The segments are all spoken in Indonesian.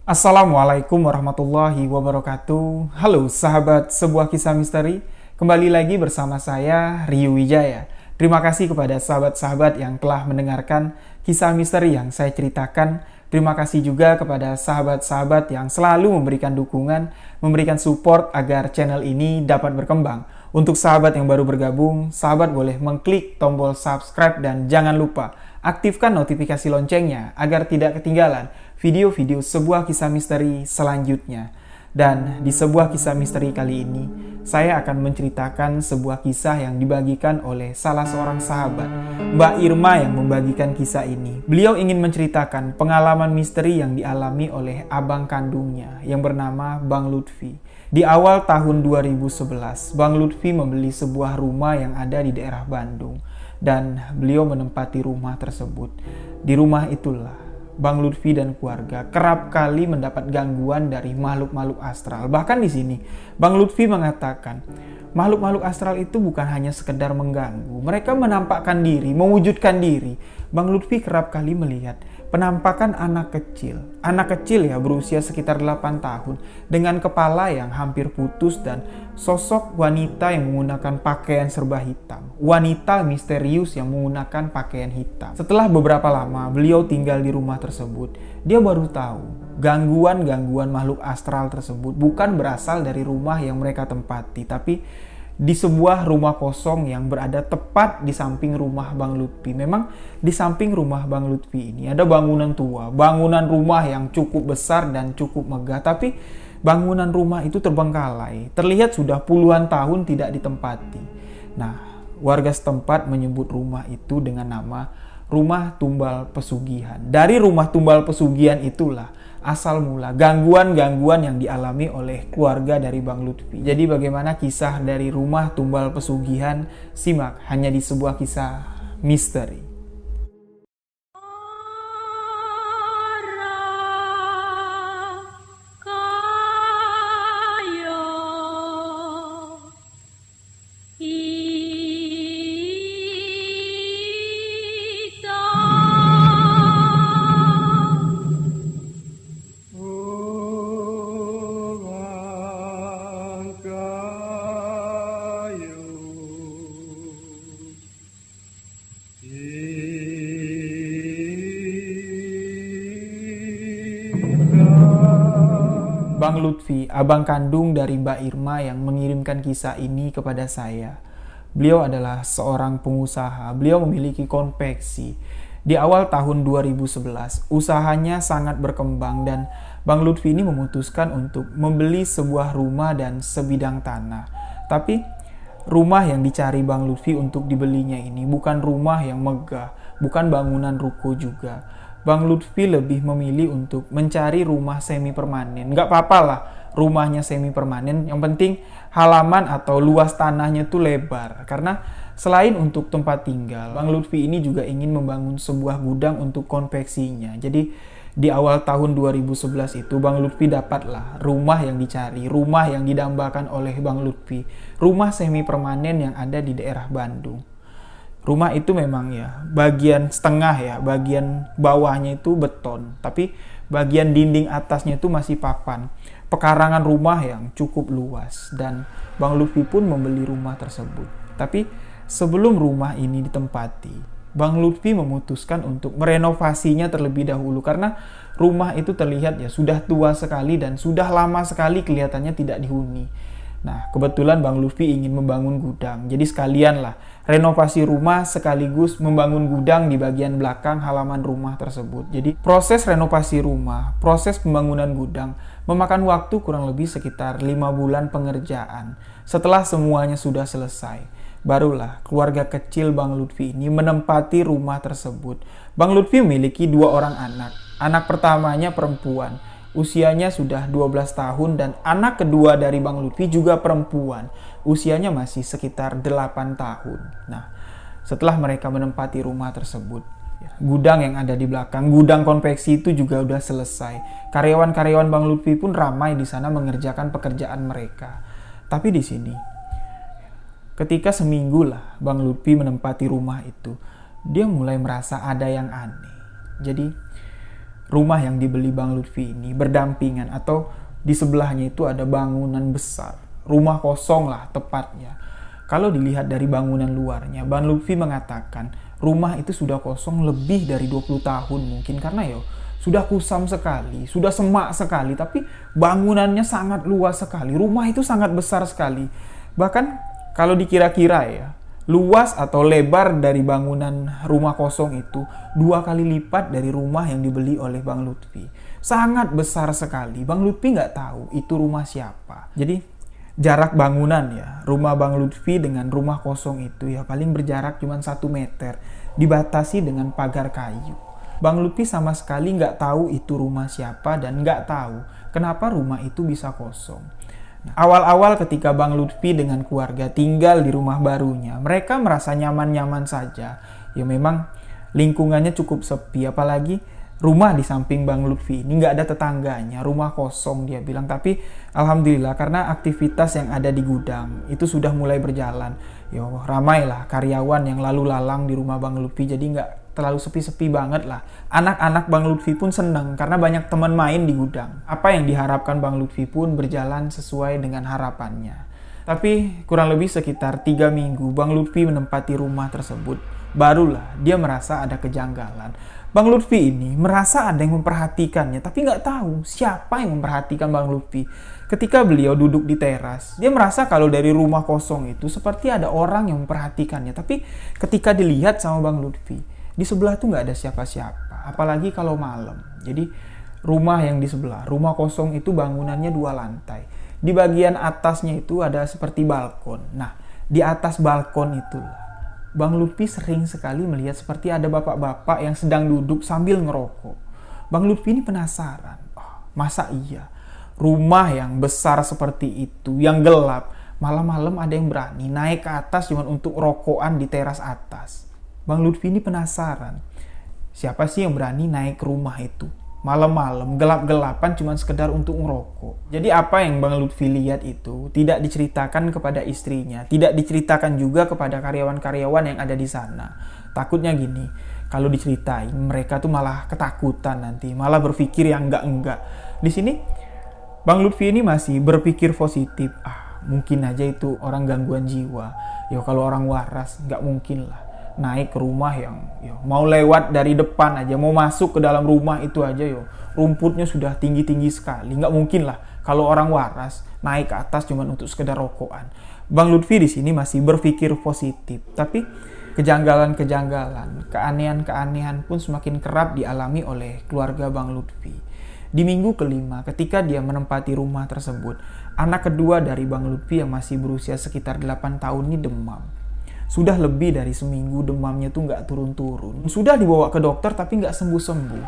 Assalamualaikum warahmatullahi wabarakatuh. Halo sahabat sebuah kisah misteri. Kembali lagi bersama saya Rio Wijaya. Terima kasih kepada sahabat-sahabat yang telah mendengarkan kisah misteri yang saya ceritakan. Terima kasih juga kepada sahabat-sahabat yang selalu memberikan dukungan, memberikan support agar channel ini dapat berkembang. Untuk sahabat yang baru bergabung, sahabat boleh mengklik tombol subscribe dan jangan lupa aktifkan notifikasi loncengnya agar tidak ketinggalan video-video sebuah kisah misteri selanjutnya. Dan di sebuah kisah misteri kali ini, saya akan menceritakan sebuah kisah yang dibagikan oleh salah seorang sahabat, Mbak Irma yang membagikan kisah ini. Beliau ingin menceritakan pengalaman misteri yang dialami oleh abang kandungnya yang bernama Bang Lutfi. Di awal tahun 2011, Bang Lutfi membeli sebuah rumah yang ada di daerah Bandung dan beliau menempati rumah tersebut. Di rumah itulah Bang Lutfi dan keluarga kerap kali mendapat gangguan dari makhluk-makhluk astral. Bahkan di sini, Bang Lutfi mengatakan, makhluk-makhluk astral itu bukan hanya sekedar mengganggu. Mereka menampakkan diri, mewujudkan diri. Bang Lutfi kerap kali melihat penampakan anak kecil. Anak kecil ya berusia sekitar 8 tahun dengan kepala yang hampir putus dan sosok wanita yang menggunakan pakaian serba hitam. Wanita misterius yang menggunakan pakaian hitam. Setelah beberapa lama beliau tinggal di rumah tersebut, dia baru tahu gangguan-gangguan makhluk astral tersebut bukan berasal dari rumah yang mereka tempati, tapi di sebuah rumah kosong yang berada tepat di samping rumah Bang Lutfi. Memang di samping rumah Bang Lutfi ini ada bangunan tua, bangunan rumah yang cukup besar dan cukup megah, tapi bangunan rumah itu terbengkalai, terlihat sudah puluhan tahun tidak ditempati. Nah, warga setempat menyebut rumah itu dengan nama Rumah Tumbal Pesugihan. Dari Rumah Tumbal Pesugihan itulah asal mula gangguan-gangguan yang dialami oleh keluarga dari Bang Lutfi. Jadi bagaimana kisah dari Rumah Tumbal Pesugihan? Simak hanya di sebuah kisah misteri. Bang Lutfi, abang kandung dari Mbak Irma yang mengirimkan kisah ini kepada saya. Beliau adalah seorang pengusaha, beliau memiliki konveksi. Di awal tahun 2011, usahanya sangat berkembang dan Bang Lutfi ini memutuskan untuk membeli sebuah rumah dan sebidang tanah. Tapi rumah yang dicari Bang Lutfi untuk dibelinya ini bukan rumah yang megah, bukan bangunan ruko juga. Bang Lutfi lebih memilih untuk mencari rumah semi permanen. Nggak apa-apa lah rumahnya semi permanen, yang penting halaman atau luas tanahnya tuh lebar. Karena selain untuk tempat tinggal, Bang Lutfi ini juga ingin membangun sebuah gudang untuk konveksinya. Jadi di awal tahun 2011 itu Bang Lutfi dapatlah rumah yang dicari, rumah yang didambakan oleh Bang Lutfi, rumah semi permanen yang ada di daerah Bandung. Rumah itu memang ya bagian setengah ya, bagian bawahnya itu beton, tapi bagian dinding atasnya itu masih papan. Pekarangan rumah yang cukup luas dan Bang Lutfi pun membeli rumah tersebut. Tapi sebelum rumah ini ditempati, Bang Lutfi memutuskan untuk merenovasinya terlebih dahulu karena rumah itu terlihat ya sudah tua sekali dan sudah lama sekali kelihatannya tidak dihuni. Nah, kebetulan Bang Lutfi ingin membangun gudang. Jadi sekalian lah renovasi rumah sekaligus membangun gudang di bagian belakang halaman rumah tersebut. Jadi proses renovasi rumah, proses pembangunan gudang memakan waktu kurang lebih sekitar 5 bulan pengerjaan. Setelah semuanya sudah selesai, barulah keluarga kecil Bang Lutfi ini menempati rumah tersebut. Bang Lutfi memiliki 2 orang anak. Anak pertamanya perempuan, usianya sudah 12 tahun dan anak kedua dari Bang Lutfi juga perempuan, usianya masih sekitar 8 tahun. Nah, setelah mereka menempati rumah tersebut, gudang yang ada di belakang, gudang konveksi itu juga udah selesai. Karyawan-karyawan Bang Lutfi pun ramai di sana mengerjakan pekerjaan mereka. Tapi di sini, ketika seminggu lah Bang Lutfi menempati rumah itu, dia mulai merasa ada yang aneh. Jadi, rumah yang dibeli Bang Lutfi ini berdampingan atau di sebelahnya itu ada bangunan besar. Rumah kosong lah tepatnya. Kalau dilihat dari bangunan luarnya, Bang Lutfi mengatakan rumah itu sudah kosong lebih dari 20 tahun mungkin karena sudah kusam sekali, sudah semak sekali, tapi bangunannya sangat luas sekali. Rumah itu sangat besar sekali. Bahkan kalau dikira-kira luas atau lebar dari bangunan rumah kosong itu 2 kali lipat dari rumah yang dibeli oleh Bang Lutfi. Sangat besar sekali. Bang Lutfi nggak tahu itu rumah siapa. Jadi jarak bangunan rumah Bang Lutfi dengan rumah kosong itu paling berjarak cuma 1 meter. Dibatasi dengan pagar kayu. Bang Lutfi sama sekali nggak tahu itu rumah siapa dan nggak tahu kenapa rumah itu bisa kosong. Nah, awal-awal ketika Bang Lutfi dengan keluarga tinggal di rumah barunya, mereka merasa nyaman-nyaman saja. Memang lingkungannya cukup sepi, apalagi rumah di samping Bang Lutfi ini nggak ada tetangganya, rumah kosong dia bilang. Tapi alhamdulillah karena aktivitas yang ada di gudang itu sudah mulai berjalan. Ramailah karyawan yang lalu lalang di rumah Bang Lutfi, jadi nggak terlalu sepi-sepi banget lah. Anak-anak Bang Lutfi pun senang karena banyak teman main di gudang. Apa yang diharapkan Bang Lutfi pun berjalan sesuai dengan harapannya. Tapi kurang lebih sekitar 3 minggu Bang Lutfi menempati rumah tersebut, barulah dia merasa ada kejanggalan. Bang Lutfi ini merasa ada yang memperhatikannya, tapi nggak tahu siapa yang memperhatikan Bang Lutfi. Ketika beliau duduk di teras, dia merasa kalau dari rumah kosong itu seperti ada orang yang memperhatikannya. Tapi ketika dilihat sama Bang Lutfi, di sebelah tuh nggak ada siapa-siapa, apalagi kalau malam. Jadi rumah yang di sebelah, rumah kosong itu bangunannya 2 lantai. Di bagian atasnya itu ada seperti balkon. Nah, di atas balkon itulah Bang Lutfi sering sekali melihat seperti ada bapak-bapak yang sedang duduk sambil ngerokok. Bang Lutfi ini penasaran, masa iya rumah yang besar seperti itu, yang gelap, malam-malam ada yang berani naik ke atas cuma untuk rokokan di teras atas. Bang Lutfi ini penasaran, siapa sih yang berani naik ke rumah itu? Malam-malam, gelap-gelapan cuma sekedar untuk ngerokok. Jadi apa yang Bang Lutfi lihat itu tidak diceritakan kepada istrinya, tidak diceritakan juga kepada karyawan-karyawan yang ada di sana. Takutnya gini, kalau diceritain mereka tuh malah ketakutan nanti, malah berpikir yang enggak-enggak. Di sini Bang Lutfi ini masih berpikir positif. Mungkin aja itu orang gangguan jiwa. Kalau orang waras nggak mungkin lah naik ke rumah yang mau lewat dari depan aja, mau masuk ke dalam rumah itu aja rumputnya sudah tinggi-tinggi sekali. Nggak mungkin lah kalau orang waras naik ke atas cuma untuk sekedar rokokan. Bang Lutfi di sini masih berpikir positif, tapi kejanggalan-kejanggalan, keanehan-keanehan pun semakin kerap dialami oleh keluarga Bang Lutfi. Di minggu kelima, ketika dia menempati rumah tersebut, anak kedua dari Bang Lutfi yang masih berusia sekitar 8 tahun ini demam. Sudah lebih dari seminggu demamnya tuh nggak turun-turun. Sudah dibawa ke dokter tapi nggak sembuh-sembuh.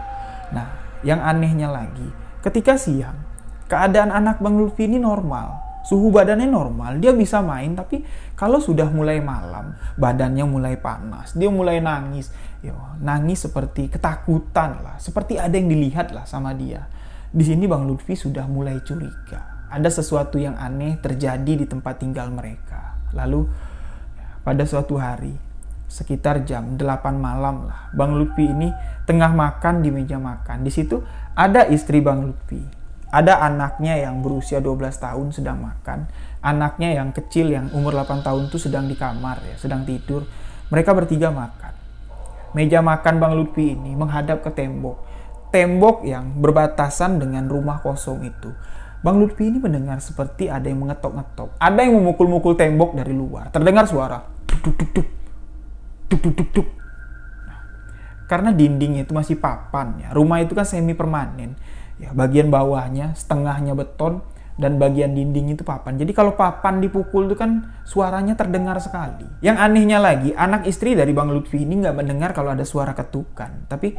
Nah, yang anehnya lagi, ketika siang, keadaan anak Bang Lutfi ini normal. Suhu badannya normal, dia bisa main, tapi kalau sudah mulai malam, badannya mulai panas, dia mulai nangis. Nangis seperti ketakutan lah, seperti ada yang dilihat lah sama dia. Di sini Bang Lutfi sudah mulai curiga. Ada sesuatu yang aneh terjadi di tempat tinggal mereka. Lalu pada suatu hari, sekitar jam 8 malam lah, Bang Lutfi ini tengah makan di meja makan. Di situ ada istri Bang Lutfi. Ada anaknya yang berusia 12 tahun sedang makan. Anaknya yang kecil yang umur 8 tahun itu sedang di kamar sedang tidur. Mereka bertiga makan. Meja makan Bang Lutfi ini menghadap ke tembok. Tembok yang berbatasan dengan rumah kosong itu. Bang Lutfi ini mendengar seperti ada yang mengetok-ngetok. Ada yang memukul-mukul tembok dari luar. Terdengar suara duk-duk-duk-duk. Duk-duk-duk-duk. Karena dindingnya itu masih papan Rumah itu kan semi permanen. Bagian bawahnya setengahnya beton dan bagian dinding itu papan. Jadi kalau papan dipukul itu kan suaranya terdengar sekali. Yang anehnya lagi, anak istri dari Bang Lutfi ini nggak mendengar kalau ada suara ketukan. Tapi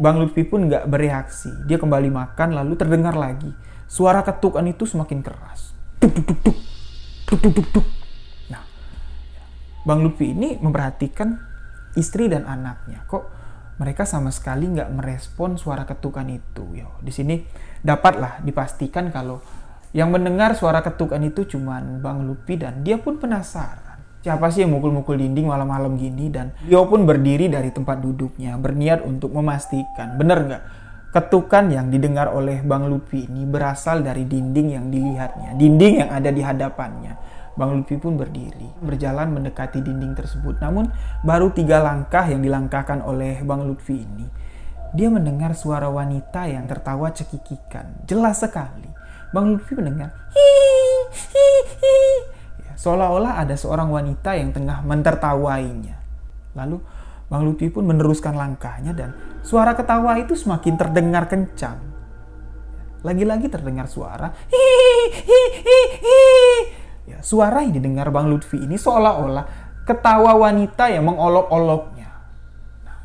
Bang Lutfi pun nggak bereaksi. Dia kembali makan lalu terdengar lagi. Suara ketukan itu semakin keras. Duk, duk, duk, duk. Duk, duk, duk, duk. Nah, Bang Lutfi ini memperhatikan istri dan anaknya. Kok mereka sama sekali nggak merespon suara ketukan itu. Di sini dapatlah dipastikan kalau yang mendengar suara ketukan itu cuman Bang Lutfi dan dia pun penasaran. Siapa sih yang mukul-mukul dinding malam-malam gini? Dan dia pun berdiri dari tempat duduknya, berniat untuk memastikan benar nggak Ketukan yang didengar oleh Bang Lutfi ini berasal dari dinding yang dilihatnya, dinding yang ada di hadapannya. Bang Lutfi pun berdiri, berjalan mendekati dinding tersebut. Namun baru 3 langkah yang dilangkahkan oleh Bang Lutfi ini, dia mendengar suara wanita yang tertawa cekikikan. Jelas sekali, Bang Lutfi mendengar ya, seolah-olah ada seorang wanita yang tengah mentertawainya. Lalu Bang Lutfi pun meneruskan langkahnya dan suara ketawa itu semakin terdengar kencang. Lagi-lagi terdengar suara ya, suara yang didengar Bang Lutfi ini seolah-olah ketawa wanita yang mengolok-oloknya. Nah,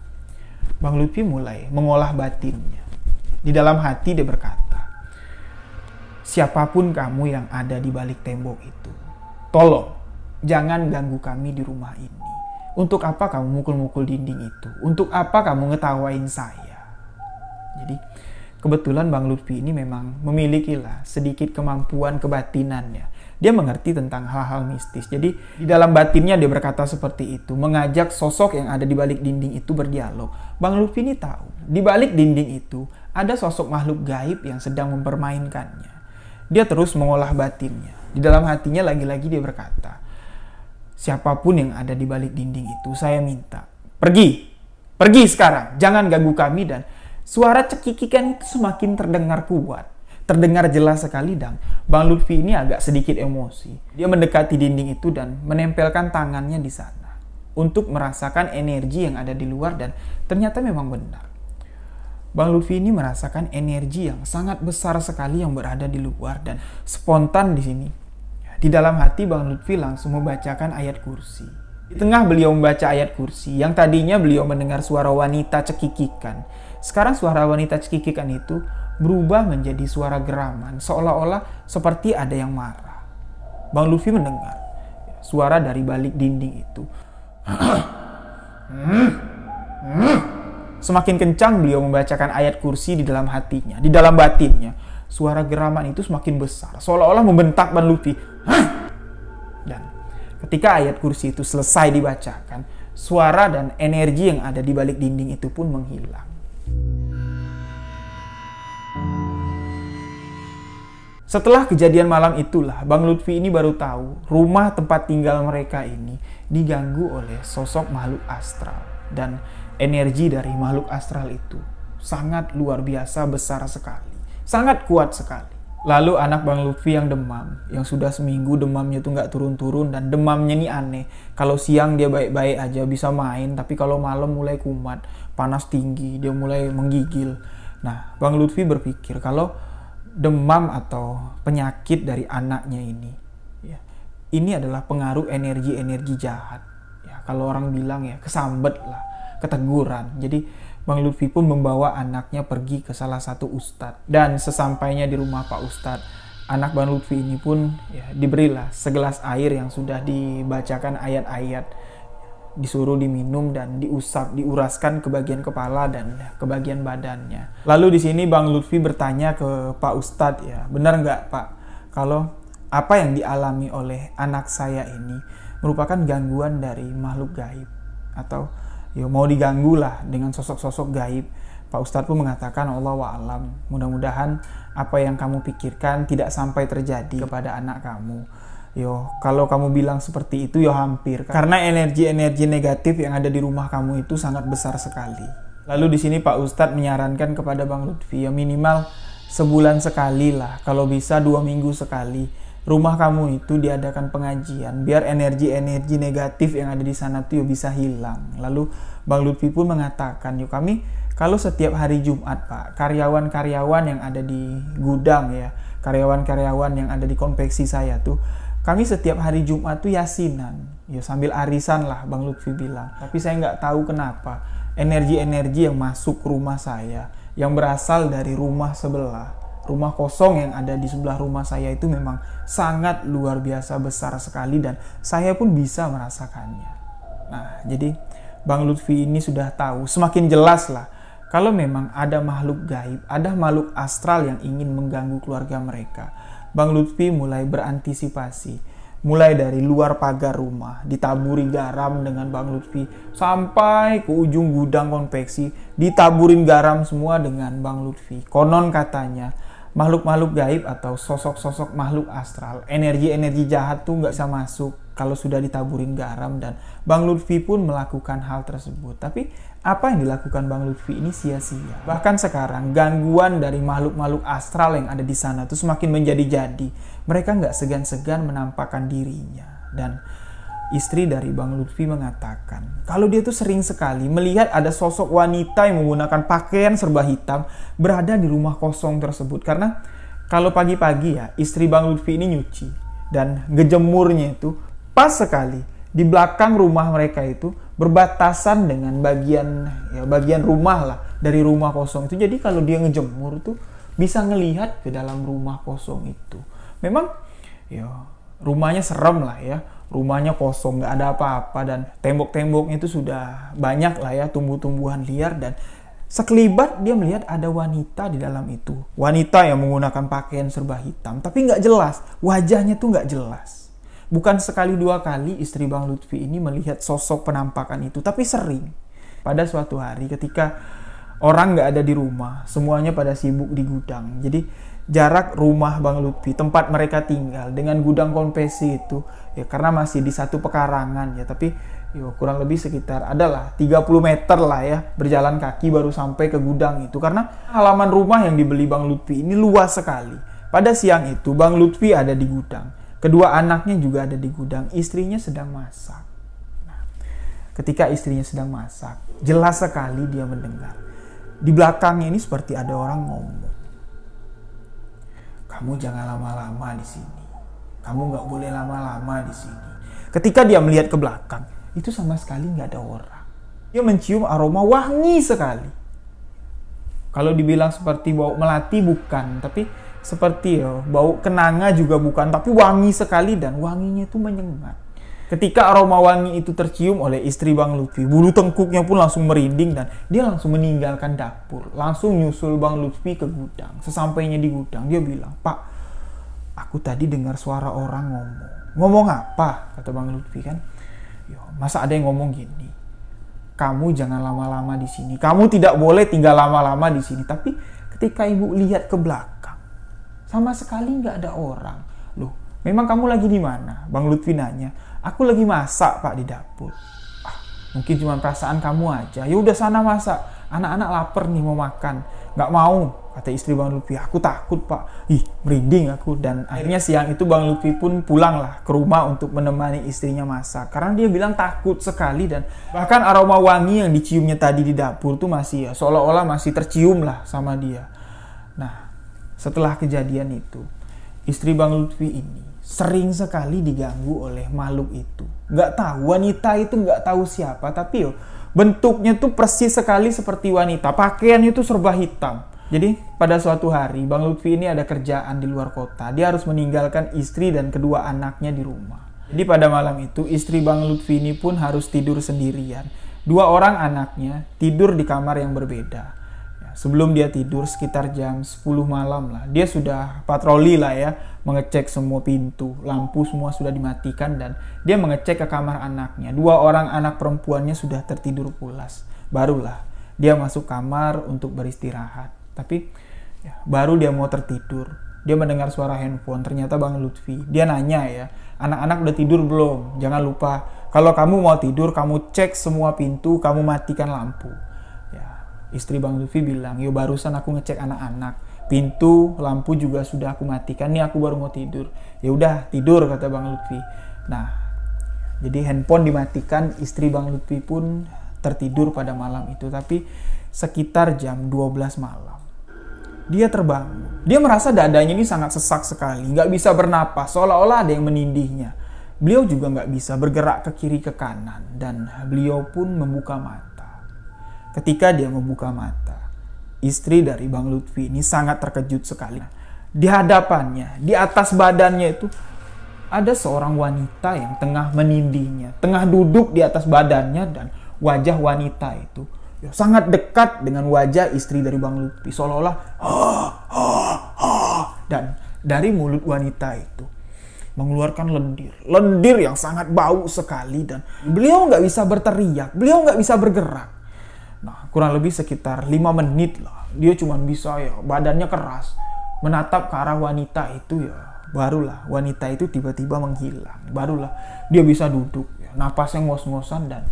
Bang Lutfi mulai mengolah batinnya. Di dalam hati dia berkata, siapapun kamu yang ada di balik tembok itu, tolong jangan ganggu kami di rumah ini. Untuk apa kamu mukul-mukul dinding itu? Untuk apa kamu ngetawain saya? Jadi kebetulan Bang Lutfi ini memang memiliki sedikit kemampuan kebatinannya. Dia mengerti tentang hal-hal mistis. Jadi di dalam batinnya dia berkata seperti itu, mengajak sosok yang ada di balik dinding itu berdialog. Bang Lutfi ini tahu, di balik dinding itu ada sosok makhluk gaib yang sedang mempermainkannya. Dia terus mengolah batinnya. Di dalam hatinya lagi-lagi dia berkata, siapapun yang ada di balik dinding itu, saya minta, pergi sekarang, jangan ganggu kami. Dan suara cekikikan itu semakin terdengar kuat, terdengar jelas sekali. Dan Bang Lutfi ini agak sedikit emosi. Dia mendekati dinding itu dan menempelkan tangannya di sana untuk merasakan energi yang ada di luar. Dan ternyata memang benar, Bang Lutfi ini merasakan energi yang sangat besar sekali yang berada di luar. Dan spontan di sini, di dalam hati Bang Lutfi langsung membacakan ayat kursi. Di tengah beliau membaca ayat kursi, yang tadinya beliau mendengar suara wanita cekikikan, sekarang suara wanita cekikikan itu berubah menjadi suara geraman, seolah-olah seperti ada yang marah. Bang Lutfi mendengar suara dari balik dinding itu. Semakin kencang beliau membacakan ayat kursi di dalam hatinya, di dalam batinnya. Suara geraman itu semakin besar, seolah-olah membentak Bang Lutfi. Dan ketika ayat kursi itu selesai dibacakan, suara dan energi yang ada di balik dinding itu pun menghilang. Setelah kejadian malam itulah, Bang Lutfi ini baru tahu rumah tempat tinggal mereka ini diganggu oleh sosok makhluk astral. Dan energi dari makhluk astral itu sangat luar biasa besar sekali, sangat kuat sekali. Lalu anak Bang Lutfi yang demam, yang sudah seminggu demamnya tuh nggak turun-turun, dan demamnya ini aneh. Kalau siang dia baik-baik aja bisa main, tapi kalau malam mulai kumat, panas tinggi, dia mulai menggigil. Nah, Bang Lutfi berpikir kalau demam atau penyakit dari anaknya ini, ya, ini adalah pengaruh energi-energi jahat. Ya, kalau orang bilang ya kesambet lah, keteguran. Jadi Bang Lutfi pun membawa anaknya pergi ke salah satu ustadz. Dan sesampainya di rumah Pak Ustadz, anak Bang Lutfi ini pun ya, diberilah segelas air yang sudah dibacakan ayat-ayat. Disuruh diminum dan diusap, diuraskan ke bagian kepala dan ke bagian badannya. Lalu di sini Bang Lutfi bertanya ke Pak Ustadz, ya, benar nggak Pak, kalau apa yang dialami oleh anak saya ini merupakan gangguan dari makhluk gaib, atau ya mau diganggu lah dengan sosok-sosok gaib. Pak Ustadz pun mengatakan, Allahu a'lam, mudah-mudahan apa yang kamu pikirkan tidak sampai terjadi kepada anak kamu. Yo, kalau kamu bilang seperti itu, yo hampir. Karena energi-energi negatif yang ada di rumah kamu itu sangat besar sekali. Lalu di sini Pak Ustadz menyarankan kepada Bang Lutfi, ya minimal sebulan sekali lah, kalau bisa 2 minggu sekali, rumah kamu itu diadakan pengajian, biar energi-energi negatif yang ada di sana tuh bisa hilang. Lalu Bang Lutfi pun mengatakan, yuk kami kalau setiap hari Jumat Pak, karyawan-karyawan yang ada di gudang ya, karyawan-karyawan yang ada di konveksi saya tuh, kami setiap hari Jumat tuh yasinan, ya sambil arisan lah Bang Lutfi bilang. Tapi saya nggak tahu kenapa energi-energi yang masuk ke rumah saya, yang berasal dari rumah sebelah, rumah kosong yang ada di sebelah rumah saya itu memang sangat luar biasa besar sekali, dan saya pun bisa merasakannya. Nah, jadi Bang Lutfi ini sudah tahu, semakin jelas lah kalau memang ada makhluk gaib, ada makhluk astral yang ingin mengganggu keluarga mereka. Bang Lutfi mulai berantisipasi, Mulai dari luar pagar rumah, ditaburi garam dengan Bang Lutfi, sampai ke ujung gudang konveksi, ditaburin garam semua dengan Bang Lutfi. Konon katanya, makhluk-makhluk gaib atau sosok-sosok makhluk astral, energi-energi jahat tuh nggak bisa masuk kalau sudah ditaburin garam, dan Bang Lutfi pun melakukan hal tersebut. Tapi apa yang dilakukan Bang Lutfi ini sia-sia. Bahkan sekarang gangguan dari makhluk-makhluk astral yang ada di sana tuh semakin menjadi-jadi. Mereka nggak segan-segan menampakkan dirinya. Dan istri dari Bang Lutfi mengatakan kalau dia tuh sering sekali melihat ada sosok wanita yang menggunakan pakaian serba hitam berada di rumah kosong tersebut. Karena kalau pagi-pagi ya istri Bang Lutfi ini nyuci dan ngejemurnya itu pas sekali di belakang rumah mereka itu berbatasan dengan bagian rumah lah dari rumah kosong itu. Jadi kalau dia ngejemur tuh bisa ngelihat ke dalam rumah kosong itu. Memang ya rumahnya serem lah ya. Rumahnya kosong, nggak ada apa-apa, dan tembok-temboknya itu sudah banyak lah ya tumbuh-tumbuhan liar, dan sekelibat dia melihat ada wanita di dalam itu. Wanita yang menggunakan pakaian serba hitam, tapi nggak jelas, wajahnya tuh nggak jelas. Bukan sekali dua kali istri Bang Lutfi ini melihat sosok penampakan itu, tapi sering. Pada suatu hari ketika orang nggak ada di rumah, semuanya pada sibuk di gudang. Jadi jarak rumah Bang Lutfi, tempat mereka tinggal, dengan gudang konveksi itu, ya karena masih di satu pekarangan ya, tapi kurang lebih sekitar adalah 30 meter lah ya, berjalan kaki baru sampai ke gudang itu. Karena halaman rumah yang dibeli Bang Lutfi ini luas sekali. Pada siang itu Bang Lutfi ada di gudang, kedua anaknya juga ada di gudang, istrinya sedang masak. Nah, ketika istrinya sedang masak, jelas sekali dia mendengar di belakangnya ini seperti ada orang ngomong, "Kamu jangan lama-lama di sini. Kamu nggak boleh lama-lama di sini." Ketika dia melihat ke belakang, itu sama sekali nggak ada orang. Dia mencium aroma wangi sekali. Kalau dibilang seperti bau melati bukan, tapi seperti bau kenanga juga bukan, tapi wangi sekali, dan wanginya itu menyengat. Ketika aroma wangi itu tercium oleh istri Bang Lutfi, bulu tengkuknya pun langsung merinding, dan dia langsung meninggalkan dapur, langsung nyusul Bang Lutfi ke gudang. Sesampainya di gudang, dia bilang, "Pak, aku tadi dengar suara orang ngomong." "Ngomong apa?" kata Bang Lutfi kan. "Masa ada yang ngomong gini, kamu jangan lama-lama di sini, kamu tidak boleh tinggal lama-lama di sini." Tapi ketika ibu lihat ke belakang, sama sekali nggak ada orang. "Loh, memang kamu lagi di mana?" Bang Lutfi nanya. "Aku lagi masak, Pak, di dapur." "Mungkin cuma perasaan kamu aja. Ya udah sana masak. Anak-anak lapar nih mau makan." "Nggak mau," kata istri Bang Lutfi. "Aku takut, Pak." Merinding aku. Dan akhirnya siang itu Bang Lutfi pun pulanglah ke rumah untuk menemani istrinya masak. Karena dia bilang takut sekali, dan bahkan aroma wangi yang diciumnya tadi di dapur tuh masih seolah-olah masih tercium lah sama dia. Nah, setelah kejadian itu, istri Bang Lutfi ini sering sekali diganggu oleh makhluk itu. Nggak tahu, wanita itu nggak tahu siapa, tapi bentuknya tuh persis sekali seperti wanita. Pakaiannya tuh serba hitam. Jadi pada suatu hari Bang Lutfi ini ada kerjaan di luar kota. Dia harus meninggalkan istri dan kedua anaknya di rumah. Jadi pada malam itu istri Bang Lutfi ini pun harus tidur sendirian. Dua orang anaknya tidur di kamar yang berbeda. Sebelum dia tidur sekitar jam 10 malam lah, dia sudah patroli lah ya, mengecek semua pintu, lampu semua sudah dimatikan, dan dia mengecek ke kamar anaknya. Dua orang anak perempuannya sudah tertidur pulas. Barulah dia masuk kamar untuk beristirahat. Tapi baru dia mau tertidur, dia mendengar suara handphone, ternyata Bang Lutfi. Dia nanya ya, "Anak-anak udah tidur belum? Jangan lupa, kalau kamu mau tidur, kamu cek semua pintu, kamu matikan lampu." Istri Bang Lutfi bilang, "Yo, barusan aku ngecek anak-anak, pintu, lampu juga sudah aku matikan, nih aku baru mau tidur." "Ya udah tidur," kata Bang Lutfi. Nah, jadi handphone dimatikan, istri Bang Lutfi pun tertidur pada malam itu. Tapi sekitar jam 12 malam, dia terbangun. Dia merasa dadanya ini sangat sesak sekali, nggak bisa bernapas, seolah-olah ada yang menindihnya. Beliau juga nggak bisa bergerak ke kiri ke kanan, dan beliau pun membuka mata. Ketika dia membuka mata, istri dari Bang Lutfi ini sangat terkejut sekali. Di hadapannya, di atas badannya itu, ada seorang wanita yang tengah menindihnya, tengah duduk di atas badannya, dan wajah wanita itu sangat dekat dengan wajah istri dari Bang Lutfi, seolah-olah dan dari mulut wanita itu mengeluarkan lendir yang sangat bau sekali, dan beliau nggak bisa berteriak, beliau nggak bisa bergerak. Nah, kurang lebih sekitar 5 menit lah, dia cuma bisa ya badannya keras menatap ke arah wanita itu ya. Barulah wanita itu tiba-tiba menghilang, barulah dia bisa duduk ya, napasnya ngos-ngosan, dan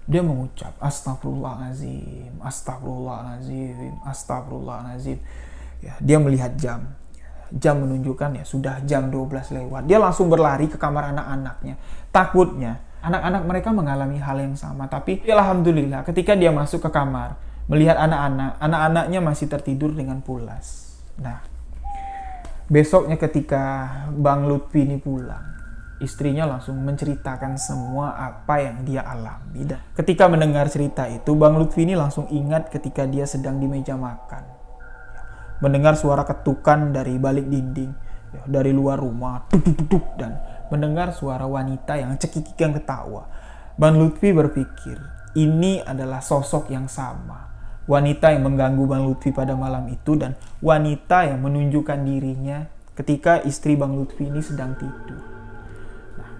dia mengucap astagfirullahaladzim, astagfirullahaladzim, astagfirullahaladzim. Ya, dia melihat jam. Jam menunjukkan ya sudah jam 12 lewat. Dia langsung berlari ke kamar anak-anaknya. Takutnya anak-anak mereka mengalami hal yang sama. Tapi alhamdulillah ketika dia masuk ke kamar, melihat anak-anaknya masih tertidur dengan pulas. Nah, besoknya ketika Bang Lutfi ini pulang, istrinya langsung menceritakan semua apa yang dia alami. Dan ketika mendengar cerita itu, Bang Lutfi ini langsung ingat ketika dia sedang di meja makan, mendengar suara ketukan dari balik dinding, ya, dari luar rumah, duk, dan mendengar suara wanita yang cekikikan ketawa. Bang Lutfi berpikir, ini adalah sosok yang sama. Wanita yang mengganggu Bang Lutfi pada malam itu, dan wanita yang menunjukkan dirinya ketika istri Bang Lutfi ini sedang tidur. Nah,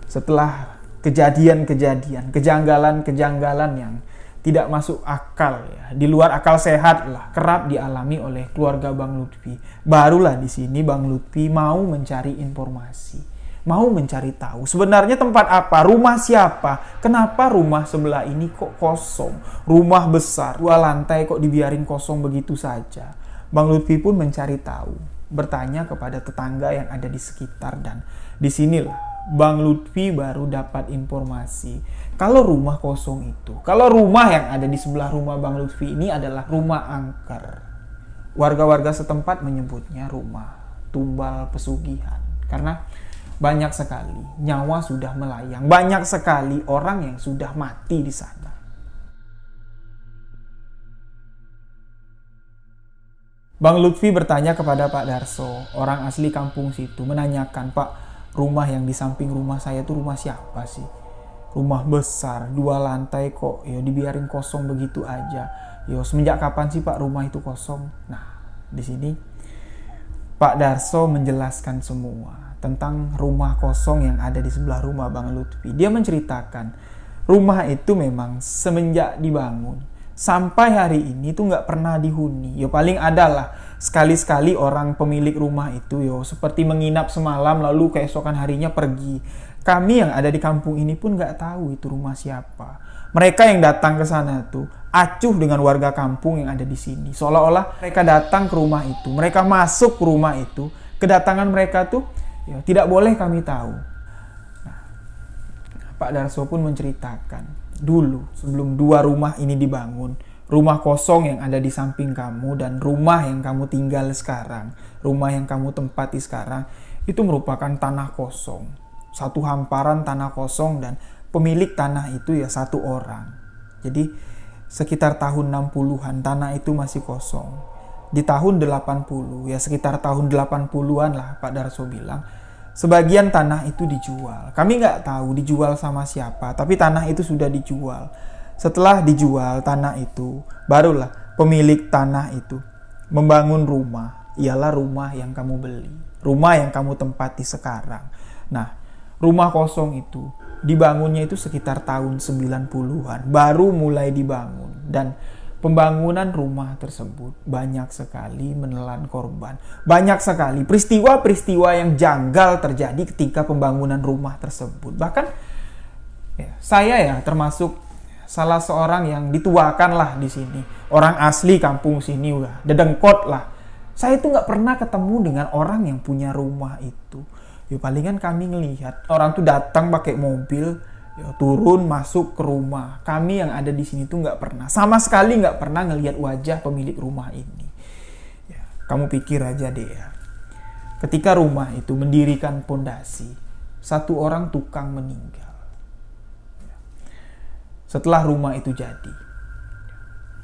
setelah kejadian-kejadian, kejanggalan-kejanggalan yang tidak masuk akal ya, di luar akal sehat lah, kerap dialami oleh keluarga Bang Lutfi. Barulah di sini Bang Lutfi mau mencari informasi, mau mencari tahu sebenarnya tempat apa, rumah siapa, kenapa rumah sebelah ini kok kosong, rumah besar 2 lantai kok dibiarin kosong begitu saja. Bang Lutfi pun mencari tahu, bertanya kepada tetangga yang ada di sekitar, dan disinilah Bang Lutfi baru dapat informasi kalau rumah kosong itu, kalau rumah yang ada di sebelah rumah Bang Lutfi ini adalah rumah angker. Warga-warga setempat menyebutnya rumah tumbal pesugihan, karena banyak sekali nyawa sudah melayang, banyak sekali orang yang sudah mati di sana. Bang Lutfi bertanya kepada Pak Darso, orang asli kampung situ, menanyakan, "Pak, rumah yang di samping rumah saya itu rumah siapa sih? Rumah besar 2 lantai kok ya dibiarin kosong begitu aja. Yo, semenjak kapan sih Pak rumah itu kosong?" Nah, di sini Pak Darso menjelaskan semua tentang rumah kosong yang ada di sebelah rumah Bang Lutfi. Dia menceritakan rumah itu memang semenjak dibangun sampai hari ini tuh nggak pernah dihuni. Yo, paling adalah sekali-sekali orang pemilik rumah itu yo seperti menginap semalam lalu keesokan harinya pergi. Kami yang ada di kampung ini pun nggak tahu itu rumah siapa. Mereka yang datang ke sana tuh acuh dengan warga kampung yang ada di sini. Seolah-olah mereka datang ke rumah itu, mereka masuk ke rumah itu, kedatangan mereka tuh ya, tidak boleh kami tahu. Nah, Pak Darso pun menceritakan, dulu sebelum 2 rumah ini dibangun, rumah kosong yang ada di samping kamu dan rumah yang kamu tinggal sekarang, rumah yang kamu tempati sekarang, itu merupakan tanah kosong. Satu hamparan tanah kosong, dan pemilik tanah itu ya 1 orang. Jadi sekitar tahun 60-an tanah itu masih kosong. Di tahun 80, ya sekitar tahun 80-an lah Pak Darso bilang, sebagian tanah itu dijual. Kami nggak tahu dijual sama siapa, tapi tanah itu sudah dijual. Setelah dijual tanah itu, barulah pemilik tanah itu membangun rumah. Ialah rumah yang kamu beli, rumah yang kamu tempati sekarang. Nah, rumah kosong itu dibangunnya itu sekitar tahun 90-an, baru mulai dibangun, dan pembangunan rumah tersebut banyak sekali menelan korban. Banyak sekali peristiwa-peristiwa yang janggal terjadi ketika pembangunan rumah tersebut. Bahkan ya, saya ya termasuk salah seorang yang dituakan lah di sini. Orang asli kampung sini udah dedengkot lah. Saya itu nggak pernah ketemu dengan orang yang punya rumah itu. Ya palingan kami ngelihat orang tuh datang pakai mobil, ya, turun masuk ke rumah. Kami yang ada di sini tuh nggak pernah, sama sekali nggak pernah ngelihat wajah pemilik rumah ini. Ya, kamu pikir aja deh ya, ketika rumah itu mendirikan pondasi, 1 orang tukang meninggal. Ya. Setelah rumah itu jadi,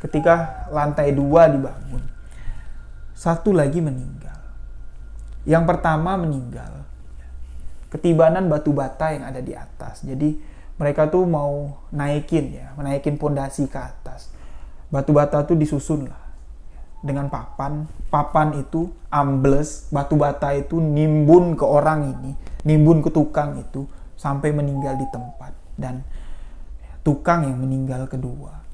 ketika lantai 2 dibangun, 1 lagi meninggal. Yang pertama meninggal ketibanan batu bata yang ada di atas. Jadi mereka tuh mau naikin pondasi ke atas. Batu bata tuh disusun lah. dengan papan. Papan itu ambles, batu bata itu nimbun ke orang ini, nimbun ke tukang itu sampai meninggal di tempat. Dan tukang yang meninggal kedua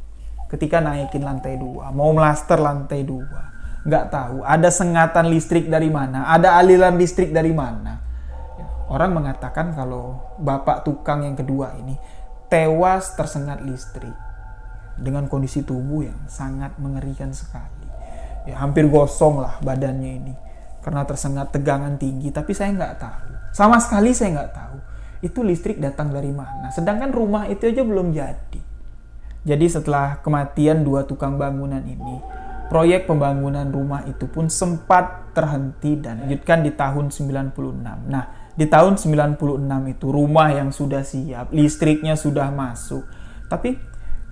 ketika naikin lantai 2, mau melaster lantai 2, nggak tahu ada sengatan listrik dari mana, ada aliran listrik dari mana. Orang mengatakan kalau bapak tukang yang kedua ini tewas tersengat listrik dengan kondisi tubuh yang sangat mengerikan sekali. Ya, hampir gosong lah badannya ini karena tersengat tegangan tinggi. Tapi saya nggak tahu, sama sekali saya nggak tahu itu listrik datang dari mana. Sedangkan rumah itu aja belum jadi. Jadi setelah kematian 2 tukang bangunan ini, proyek pembangunan rumah itu pun sempat terhenti dan dilanjutkan di tahun 96. Nah, di tahun 96 itu rumah yang sudah siap, listriknya sudah masuk. Tapi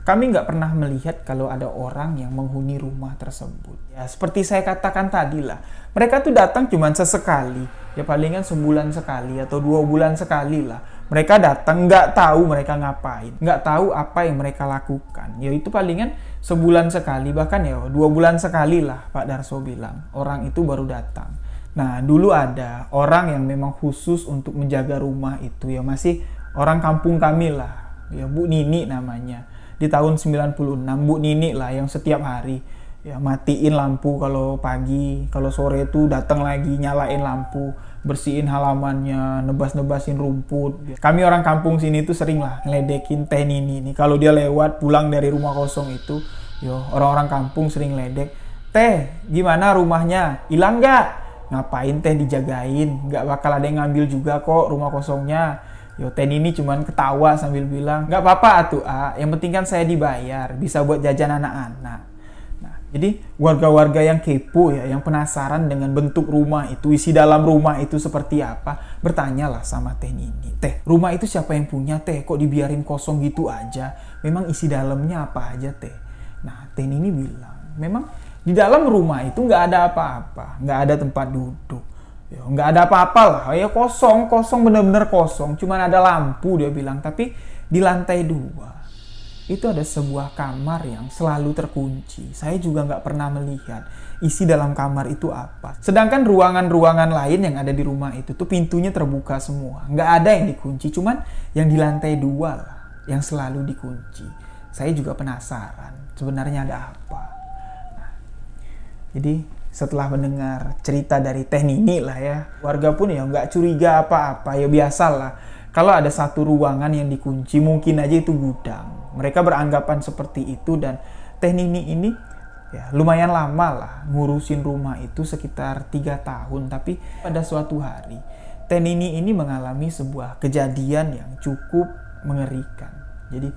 kami nggak pernah melihat kalau ada orang yang menghuni rumah tersebut. Ya, seperti saya katakan tadi lah, mereka tuh datang cuma sesekali. Ya palingan sebulan sekali atau 2 bulan sekali lah. Mereka datang, nggak tahu mereka ngapain, nggak tahu apa yang mereka lakukan. Ya itu palingan sebulan sekali, bahkan ya 2 bulan sekali lah Pak Darso bilang. Orang itu baru datang. Nah dulu ada orang yang memang khusus untuk menjaga rumah itu, ya masih orang kampung kami lah. Ya Bu Nini namanya. Di tahun 96, Bu Nini lah yang setiap hari ya matiin lampu kalau pagi, kalau sore itu datang lagi nyalain lampu, bersihin halamannya, nebas-nebasin rumput. Kami orang kampung sini tuh sering lah ngeledekin Teh Nini nih. Kalau dia lewat pulang dari rumah kosong itu, orang-orang kampung sering ledek, "Teh, gimana rumahnya? Hilang nggak? Ngapain Teh dijagain? Nggak bakal ada yang ngambil juga kok rumah kosongnya." Teh Nini cuman ketawa sambil bilang, "Nggak apa-apa atuh, yang penting kan saya dibayar, bisa buat jajan anak-anak." Jadi warga-warga yang kepo ya, yang penasaran dengan bentuk rumah itu, isi dalam rumah itu seperti apa, bertanyalah sama Teh Nini. "Teh, rumah itu siapa yang punya Teh? Kok dibiarin kosong gitu aja? Memang isi dalamnya apa aja Teh?" Nah Teh Nini bilang, memang di dalam rumah itu nggak ada apa-apa, nggak ada tempat duduk. Ya, nggak ada apa-apa lah, ya kosong bener-bener kosong, cuman ada lampu dia bilang. Tapi di lantai 2 itu ada sebuah kamar yang selalu terkunci. Saya juga nggak pernah melihat isi dalam kamar itu apa. Sedangkan ruangan-ruangan lain yang ada di rumah itu tuh pintunya terbuka semua. Nggak ada yang dikunci, cuman yang di lantai 2 lah yang selalu dikunci. Saya juga penasaran sebenarnya ada apa. Nah, jadi setelah mendengar cerita dari Teh Nini lah ya, warga pun ya nggak curiga apa-apa, ya biasalah. Kalau ada satu ruangan yang dikunci, mungkin aja itu gudang. Mereka beranggapan seperti itu. Dan Teh Nini ini ya lumayan lama lah ngurusin rumah itu, sekitar 3 tahun. Tapi pada suatu hari Teh Nini ini mengalami sebuah kejadian yang cukup mengerikan. Jadi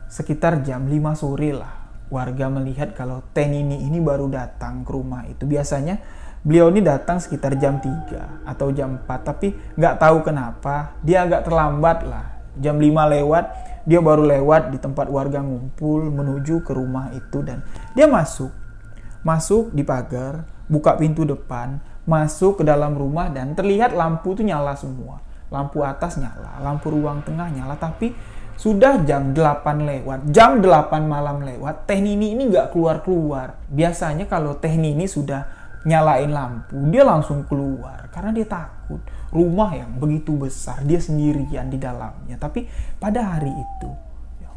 sekitar jam 5 sore lah warga melihat kalau Teh Nini ini baru datang ke rumah itu. Biasanya beliau ini datang sekitar jam 3 atau jam 4, tapi nggak tahu kenapa dia agak terlambat lah. Jam 5 lewat, dia baru lewat di tempat warga ngumpul menuju ke rumah itu. Dan dia masuk di pagar, buka pintu depan, masuk ke dalam rumah dan terlihat lampu itu nyala semua. Lampu atas nyala, lampu ruang tengah nyala, tapi sudah jam 8 lewat, jam 8 malam lewat, Teh Nini ini nggak keluar-keluar. Biasanya kalau Teh Nini sudah nyalain lampu, dia langsung keluar karena dia takut. Rumah yang begitu besar, dia sendirian di dalamnya. Tapi pada hari itu,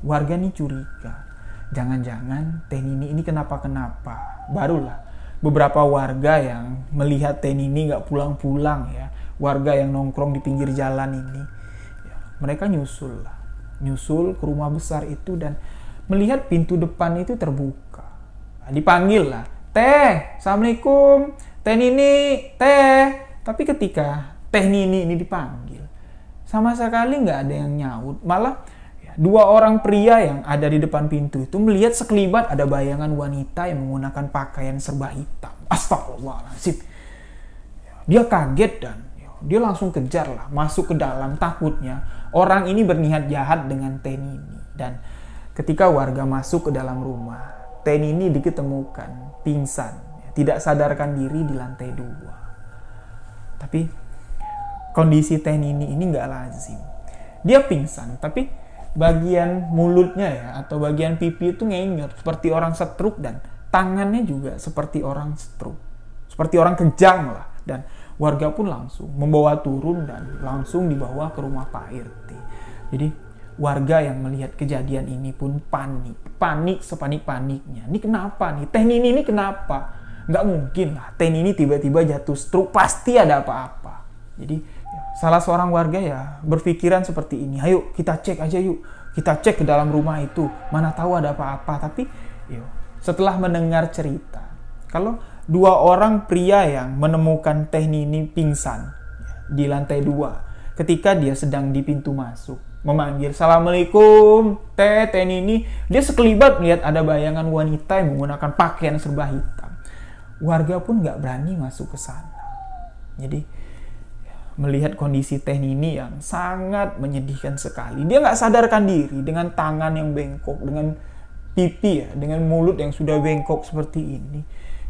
warga ini curiga. Jangan-jangan Teh Nini ini kenapa-kenapa. Barulah beberapa warga yang melihat Teh Nini nggak pulang-pulang ya. Warga yang nongkrong di pinggir jalan ini. Ya, mereka nyusul ke rumah besar itu dan melihat pintu depan itu terbuka. Nah, dipanggil lah, "Teh, Assalamualaikum, Teh Nini, Teh." Tapi ketika Teh Nini ini dipanggil, sama sekali nggak ada yang nyaut. Malah ya, 2 orang pria yang ada di depan pintu itu melihat sekelibat ada bayangan wanita yang menggunakan pakaian serba hitam. Astagfirullahaladzim. Dia kaget dan dia langsung kejar lah, masuk ke dalam. Takutnya orang ini berniat jahat dengan Teh Nini. Dan ketika warga masuk ke dalam rumah, Teh Nini diketemukan pingsan, tidak sadarkan diri di lantai 2. Tapi kondisi Teh Nini ini nggak lazim. Dia pingsan, tapi bagian mulutnya ya atau bagian pipi itu ngenyot seperti orang stroke dan tangannya juga seperti orang stroke, seperti orang kejang lah. Dan warga pun langsung membawa turun dan langsung dibawa ke rumah Pak RT. Jadi warga yang melihat kejadian ini pun panik sepanik-paniknya. Ini kenapa nih? Teh Nini ini kenapa? Nggak mungkin lah Teh Nini tiba-tiba jatuh stroke, pasti ada apa-apa. Jadi salah seorang warga ya berpikiran seperti ini, ayo kita cek aja yuk, kita cek ke dalam rumah itu, mana tahu ada apa-apa. Tapi setelah mendengar cerita, kalau 2 orang pria yang menemukan Teh Nini pingsan di lantai 2 ketika dia sedang di pintu masuk, memanggil, "Assalamualaikum, Teh Nini." Dia sekelibat melihat ada bayangan wanita yang menggunakan pakaian serba hitam. Warga pun nggak berani masuk ke sana. Jadi melihat kondisi Teh Nini yang sangat menyedihkan sekali. Dia nggak sadarkan diri dengan tangan yang bengkok, dengan pipi dengan mulut yang sudah bengkok seperti ini.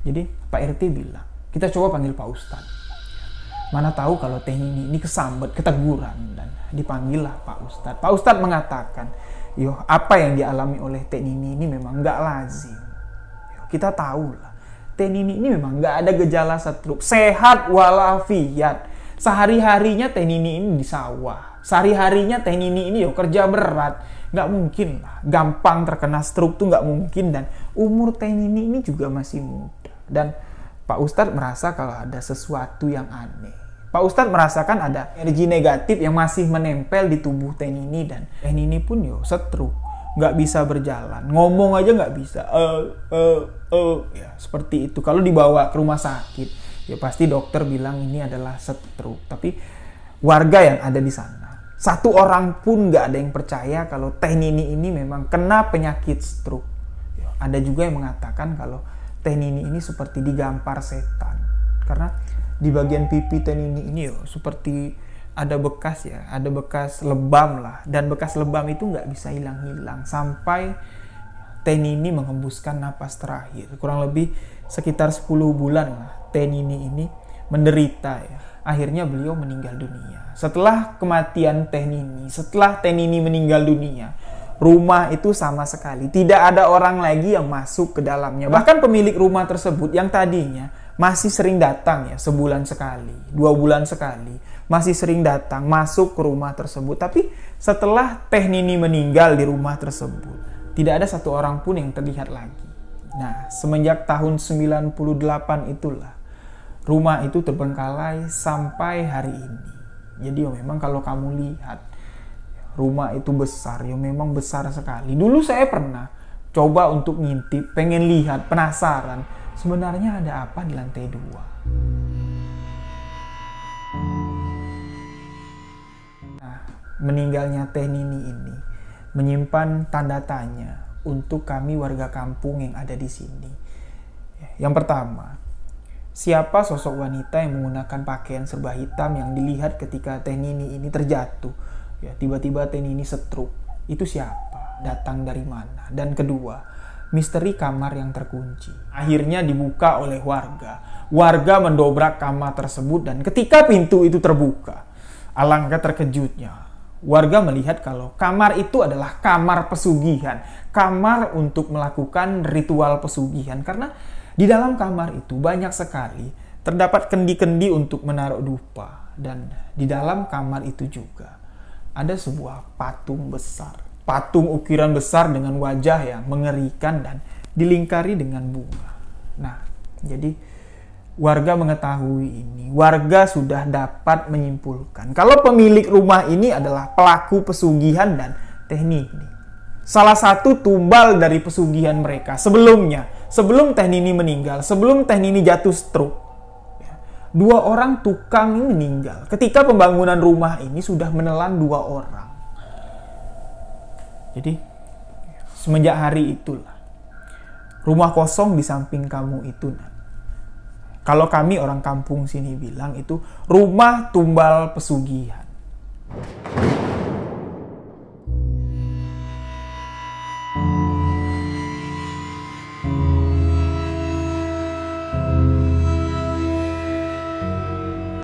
Jadi Pak RT bilang, kita coba panggil Pak Ustadz. Mana tahu kalau Teh Nini ini kesambet, keteguran, dan dipanggillah Pak Ustadz. Pak Ustadz mengatakan, apa yang dialami oleh Teh Nini ini memang nggak lazim. Kita tahu lah, Teh Nini ini memang nggak ada gejala stroke, sehat walafiat. Sehari-harinya Teh Nini ini di sawah. Sehari-harinya Teh Nini ini kerja berat. Nggak mungkin lah, gampang terkena stroke tuh nggak mungkin. Dan umur Teh Nini ini juga masih muda. Dan Pak Ustadz merasa kalau ada sesuatu yang aneh. Pak Ustadz merasakan ada energi negatif yang masih menempel di tubuh Teh Nini. Dan Teh Nini pun stroke, nggak bisa berjalan, ngomong aja nggak bisa. Ya seperti itu. Kalau dibawa ke rumah sakit, ya pasti dokter bilang ini adalah stroke. Tapi warga yang ada di sana, 1 orang pun nggak ada yang percaya kalau Teh Nini ini memang kena penyakit stroke. Ada juga yang mengatakan kalau Teh Nini ini seperti digampar setan. Karena di bagian pipi Teh Nini ini seperti ada bekas ada bekas lebam lah. Dan bekas lebam itu nggak bisa hilang-hilang sampai Teh Nini menghembuskan napas terakhir. Kurang lebih sekitar 10 bulan lah Teh Nini ini menderita Akhirnya beliau meninggal dunia. Setelah kematian Teh Nini, setelah Teh Nini meninggal dunia, rumah itu sama sekali tidak ada orang lagi yang masuk ke dalamnya. Bahkan pemilik rumah tersebut yang tadinya masih sering datang sebulan sekali, 2 bulan sekali, masih sering datang masuk ke rumah tersebut. Tapi setelah Teh Nini meninggal di rumah tersebut, tidak ada 1 orang pun yang terlihat lagi. Nah, semenjak tahun 98 itulah rumah itu terbengkalai sampai hari ini. Jadi memang kalau kamu lihat rumah itu besar, memang besar sekali. Dulu saya pernah coba untuk ngintip, pengen lihat, penasaran. Sebenarnya ada apa di lantai 2. Nah, meninggalnya Teh Nini ini menyimpan tanda tanya untuk kami warga kampung yang ada di sini. Yang pertama, siapa sosok wanita yang menggunakan pakaian serba hitam yang dilihat ketika Teh Nini ini terjatuh? Tiba-tiba Teh Nini stroke. Itu siapa? Datang dari mana? Dan kedua, misteri kamar yang terkunci. Akhirnya dibuka oleh warga. Warga mendobrak kamar tersebut dan ketika pintu itu terbuka, alangkah terkejutnya. Warga melihat kalau kamar itu adalah kamar pesugihan. Kamar untuk melakukan ritual pesugihan. Karena di dalam kamar itu banyak sekali terdapat kendi-kendi untuk menaruh dupa. Dan di dalam kamar itu juga ada sebuah patung besar. Patung ukiran besar dengan wajah yang mengerikan dan dilingkari dengan bunga. Nah, jadi warga mengetahui ini. Warga sudah dapat menyimpulkan kalau pemilik rumah ini adalah pelaku pesugihan dan Teh Nini. Salah satu tumbal dari pesugihan mereka sebelumnya, sebelum Teh Nini meninggal, sebelum Teh Nini jatuh stroke, 2 orang tukang ini meninggal. Ketika pembangunan rumah ini sudah menelan 2 orang. Jadi, semenjak hari itulah, rumah kosong di samping kamu itu, kalau kami orang kampung sini bilang itu rumah tumbal pesugihan.